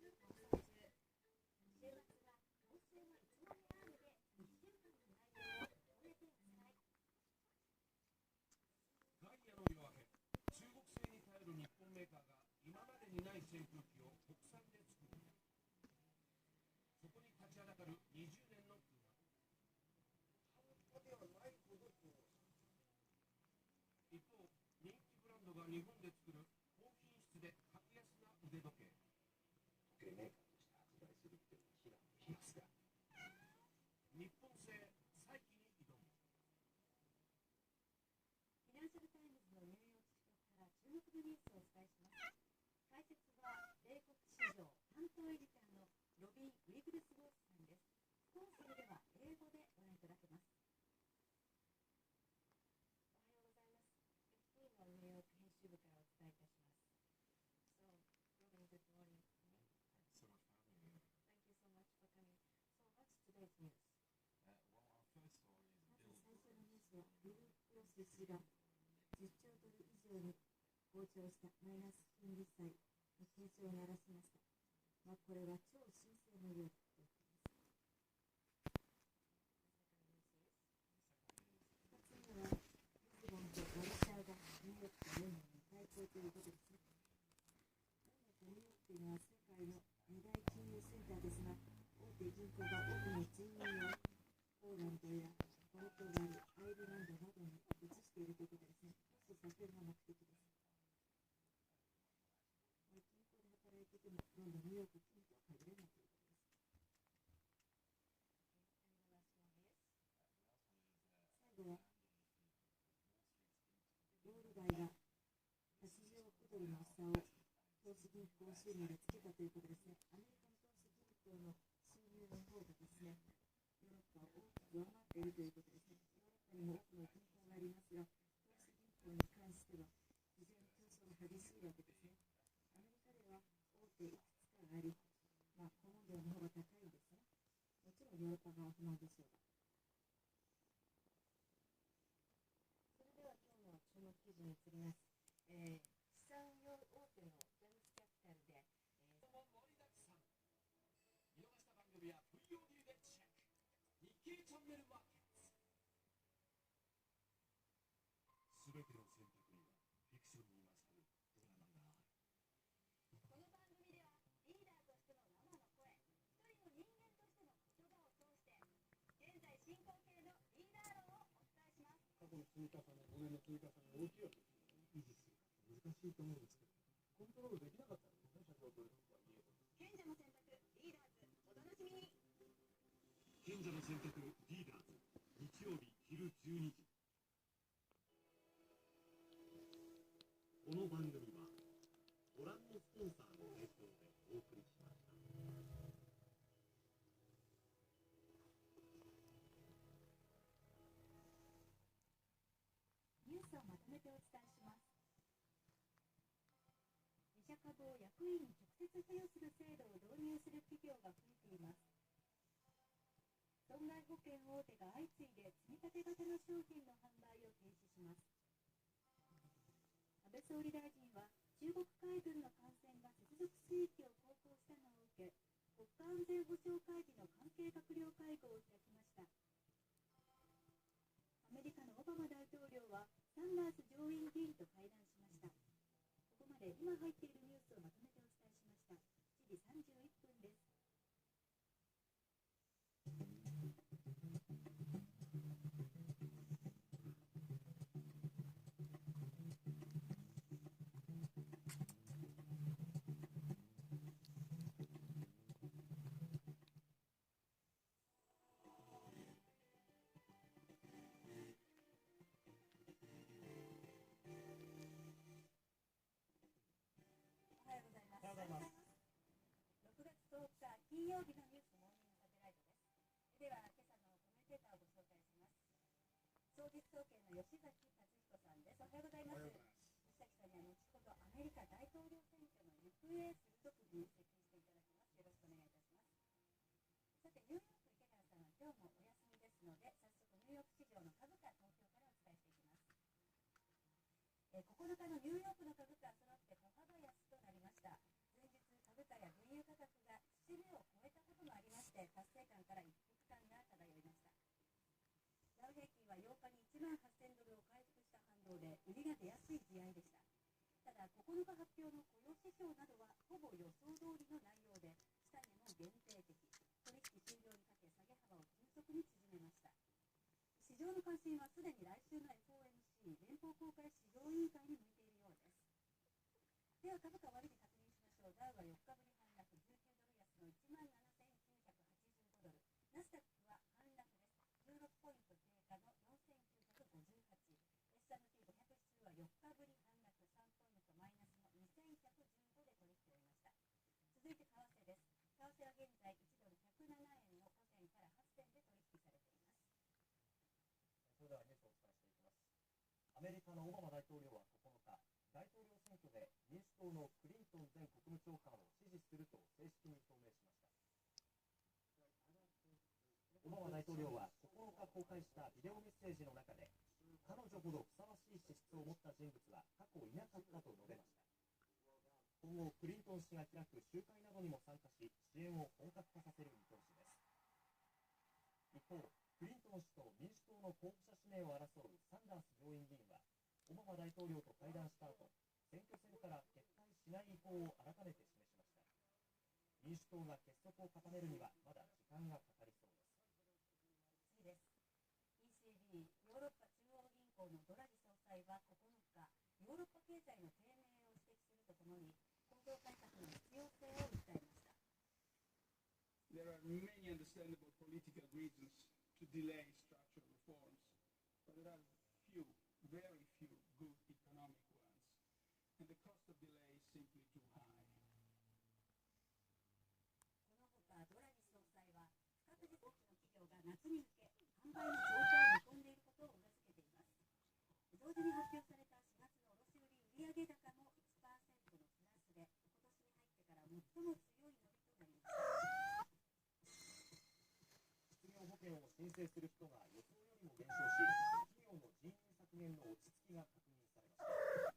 ガイアの夜明け、中国製に頼る日本メーカーが今までにない扇風機を国産で作る。そこに立ちはだかる20年の空白。一方、人気ブランドが日本で作る高品質で格安な腕時計。時計メーカーとして発売するっていうのは非難をしますが、日本製再起に挑む。フィナンシャルタイムズのニューヨーク支局から注目のニュースをお伝えします。解説は米国市場担当エディターのロビン・ウィグルスボースさんです。それでは英語でご覧いただけます。おはようございます。FT のニューヨーク編集部からお伝えいたします。So, Robin, good morning. Thanks so much for having me. Thank you so much for coming. So, what's today's news? Well, our first story is まず最初のニュースはビル・クロス氏が10兆ドル以上に膨張したマイナス金利債の警鐘を鳴らしました。これは超新星のようだと言っています。2つ目はリスボンとワルシャワがニューヨークとロンドンに対抗ということですね。ロンドンとニューヨークというのは世界の2大金融センターですが、大手銀行が多くの人員をポーランドやポルトガル、アイルランドなどに移しているということですね。コスト削減が目的です。銀行で働いていてもロンドン、ニューヨーク、金とは限らないということです。最後はウォール街が80億ドルの差を投資銀行収入でつけたということですね。アメリカの投資銀行の収入の方がですね、ヨーロッパを大きく上回っているということですね。ヨーロッパにも多くの銀行がありますが、投資銀行に関しては非常に競争が激しいわけですね。アメリカでは大手いくつかがあり、顧問料の方が高いんですね。もちろんヨーロッパ側は不満でしょうが。それでは今日の注目記事に移ります。資産運用大手のジャムスキャピタルで、盛りだくさん。見逃した番組は VOD でチェック。日経チャンネルマーケット。すべての選択にはフィクションに勝るドラマがある。この番組ではリーダーとしての生の声、一人の人間としての言葉を通して現在進行形のリーダー論をお伝えします。過去の積み重ね、5年の積み重ね、大きいわけですよね。維持する難しいと思うんですけど、コントロールできなかったんですね、社長とは言えば。賢者の選択リーダーズ、お楽しみに。賢者の選択リーダーズ、日曜日昼12時。この番組はご覧のスポンサーの提供でお送りしました。ニュースをまとめてお伝えします。自社株を役員に直接付与する制度を導入する企業が増えています。損害保険大手が相次いで積み立て型の商品の販売を停止します。安倍総理大臣は中国海軍の艦船が接続水域を航行したのを受け、国家安全保障会議の関係閣僚会合を開きました。アメリカのオバマ大統領はサンダース上院議員と会談しました。ここまで今入っているニュースをまとめてお伝えしました。7時31分です。おはようございます。6月10日金曜日のニュースモーニングサテライトです。では今朝のコメンテーターをご紹介します。総実総研の吉崎達彦さんです。おはようございます。吉崎さんには後ほどアメリカ大統領選挙の行方鋭く分析していただきます。よろしくお願いいたします。さてニューヨーク池原さんは今日もお休みですので、早速ニューヨーク市場の株価東京からお伝えしていきます。9日のニューヨークの株価揃って小幅安となりました。前日株価や原油価格りが出やすい試合でした。ただ、9日発表の雇用指標などはほぼ予想通りの内容で、下値も限定的、取引終了にかけ下げ幅を急速に縮めました。市場の関心はすでに来週の FOMC 連邦公開市場委員会に向いているようです。では株価割りで確認しましょう。ダウは4日ぶり反落、19ドル安の17,985ドル。ナスダックは反落です。16ポイント低下の4,958。S&P500 指数は4日ぶり反落、3ポイントマイナスの2,115で取引を終えました。続いて為替です。為替は現在1ドル107円の5銭から8銭で取引されています。それではニュースをお伝えしていきます。アメリカのオバマ大統領は9日、大統領選挙で民主党のクリントン前国務長官を支持すると正式に表明しました。オバマ大統領は9日公開したビデオメッセージの中で、彼女ほどふさわしい資質を持った人物は過去いなかったと述べました。今後、クリントン氏が開く集会などにも参加し、支援を本格化させる見通しです。一方、クリントン氏と民主党の候補者指名を争うサンダース上院議員は、オバマ大統領と会談した後、選挙戦から撤退しない意向を改めて示しました。民主党が結束を固めるにはまだ時間がかかりそうです。次です。ECB ヨーロッパ中央銀行のドラギ総裁は9日、ヨーロッパ経済の低迷を指摘するとともに、構造改革の必要性を訴えました。There are many understandable political reasons to delay structural reforms, but there are few, very few good economic ones, and the cost of delay is simply too high. このほか、ドラギ総裁は不確実な企業が夏に向け販売の増加を見込んでいることを裏付けています。同時に発表された4月の卸売売上高も 1% のプラスで、今年に入ってから最も強い伸びとなりました。失業保険を申請する人が予想よりも減少し、企業の人員削減の落ち着きが確認されました。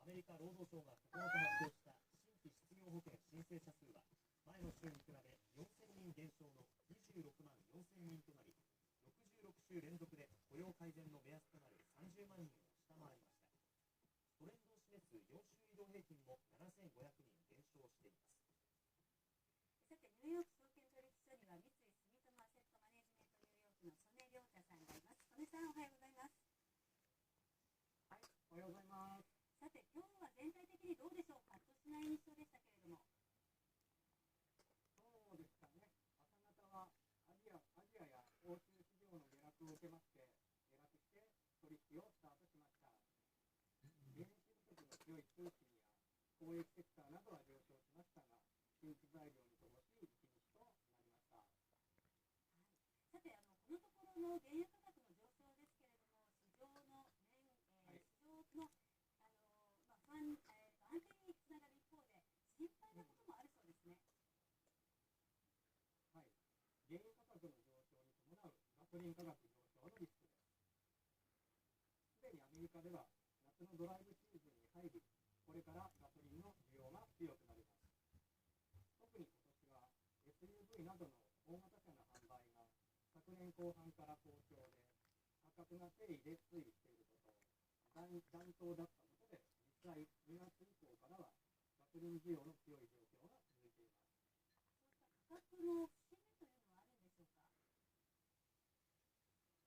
アメリカ労働省が9日発表した新規失業保険申請者数は、前の週に比べ4000人減少の26万4000人となり、66週連続で雇用改善の目安となる30万人を下回りました。トレンドを示す4週移動平均も7500人減少しています。さて、ニューヨーク証券取引所には三井住友アセットマネジメントニューヨークの曽根亮太さんがいます。曽根さん、おはようございます。はい、おはようございます。さて、今日は全体的にどうでしょう。パッとしない印象でしたけれども。そうですかね。朝方はアジアや欧州市場の下落を受けまして、下落して取引をスタートしました。原子不足の強い通信や交易セクターなどは上昇しましたが、新規材料に乏しい一日となりました。はい、さて、このところの原油価格の上昇ですけれども、市場の安定につながる一方で、心配なこともあるそうですね。はい、原油価格の上昇に伴うガソリン価格上昇のリスクです。すでにアメリカでは夏のドライブシーズンに入り、これからガソリンの需要が強くなります。特に今年は SUV などの大型車の販売が昨年後半から好調で、価格が低位で推移していることを暖冬だったことで、実際2月以降からはガソリン需要の強い状況が続いています。そうした価格の節目というのはあるんでしょうか。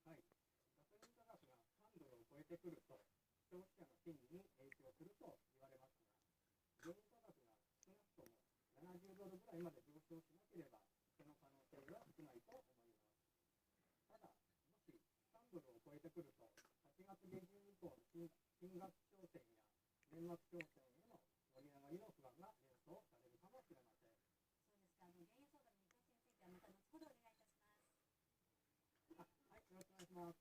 はい、ガソリン価格が3ドルを超えてくると消費者の心理に影響すると言われますが、原油価格が少なくとも70ドルぐらいまで上昇しなければ、その可能性は少ないと思います。ただ、もし3ドルを超えてくると、8月下旬以降の新学期商戦や年末商戦への盛り上がりの不安が連想されるかもしれません。そうですか。原油相場の見通しについてはまた後ほどお願いいたします。はい、よろしくお願いします。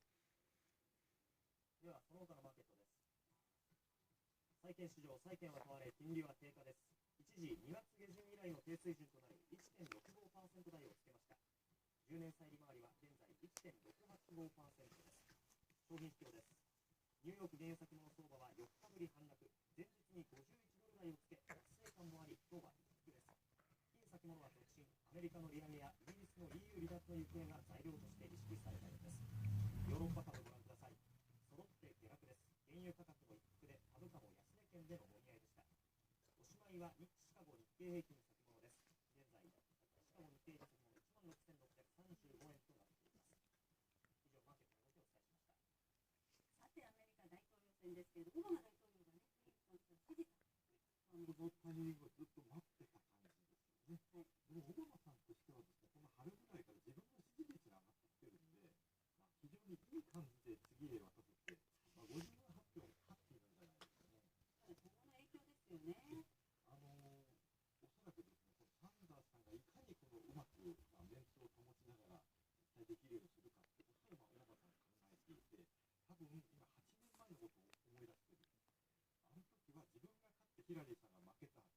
では、その他のマーケットです。債券市場、債券は買われ、金利は低下です。一時、2月下旬以来の低水準となる 1.65% 台をつけました。10年債利回りは現在 1.685% です。商品指標です。ニューヨーク原油先物相場は4日ぶり反落、前日に51ドル台をつけ、達成感もあり、今日は一服です。金先物は続伸、アメリカの利上げやイギリスの EU 離脱の行方が材料として意識されたようです。ヨーロッパ株ご覧ください。揃って下落です。原油価格の一位はシカゴ日経平均先物です。現在、シカゴ日経平均先物16,635円となっています。以上、マーケットの動きをお伝えしました。さて、アメリカ大統領選ですけれども、オバマ大統領がね、クリントン氏を支持したこのタイミングをずっと待ってた感じですよね。はい、でもオバマさんとしてはですね、この春ぐらいから自分の支持率が上がってきてるんで、非常にいい感じで次へ渡せて、ご自分の発表に勝っているんじゃないですかね。今後の影響ですよね。おそらくですね、このサンダースさんがいかにこのうまく、メンツを保ちながら期待できるようにするかってことを、オバマさん考えていて、多分今8年前のことを思い出してる。あの時は自分が勝ってヒラリーさんが負けた。あ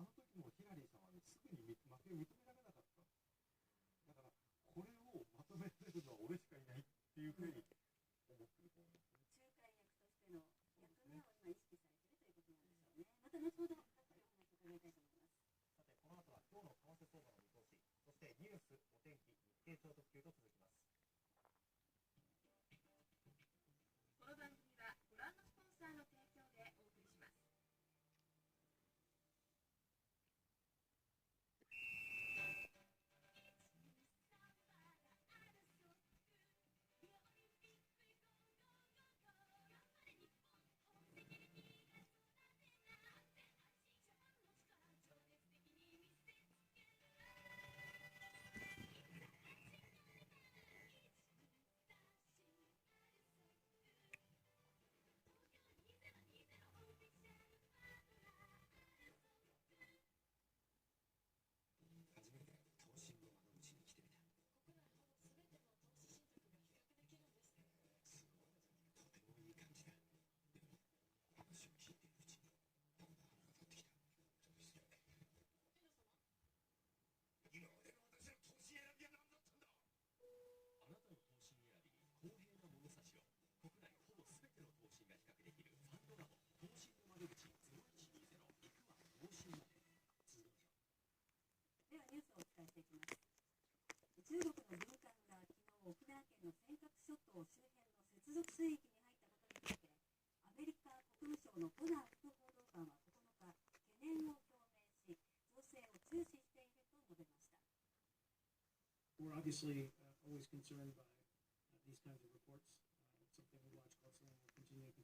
の時もヒラリーさんはね、すぐに負けを認められなかった。だから、これをまとめてるのは俺しかいないっていうふうに思ってると思いますね。仲介役としての役目を今意識されているということなんでしょうね。また後ほどたっぷりお話を伺いたいと思います。さて、この後は今日の為替相場の見通し、そしてニュース、お天気、日経超特急と続きます。この番組はご覧のスポンサーの提供でお送りします。初めて投信の窓口に来てみた。すごい、とてもいい感じだ。でも、話を聞いているうちに、だんだん腹が立ってきた。どうする？今までの私の投資選びは何だったんだ？あなたの投資選びに公平な物差しを、国内ほぼ全ての投資が比較できるファンドラボ投資の窓口0120いくわ投資まで通路上。ではニュースをお伝えしていきます。中国の軍艦が昨日沖縄県の尖閣諸島周辺の接続水域に入ったことについて、アメリカ国務省のコナー副報道官は9日、懸念を表明し、情勢を注視していると述べました。We're obviously always concerned by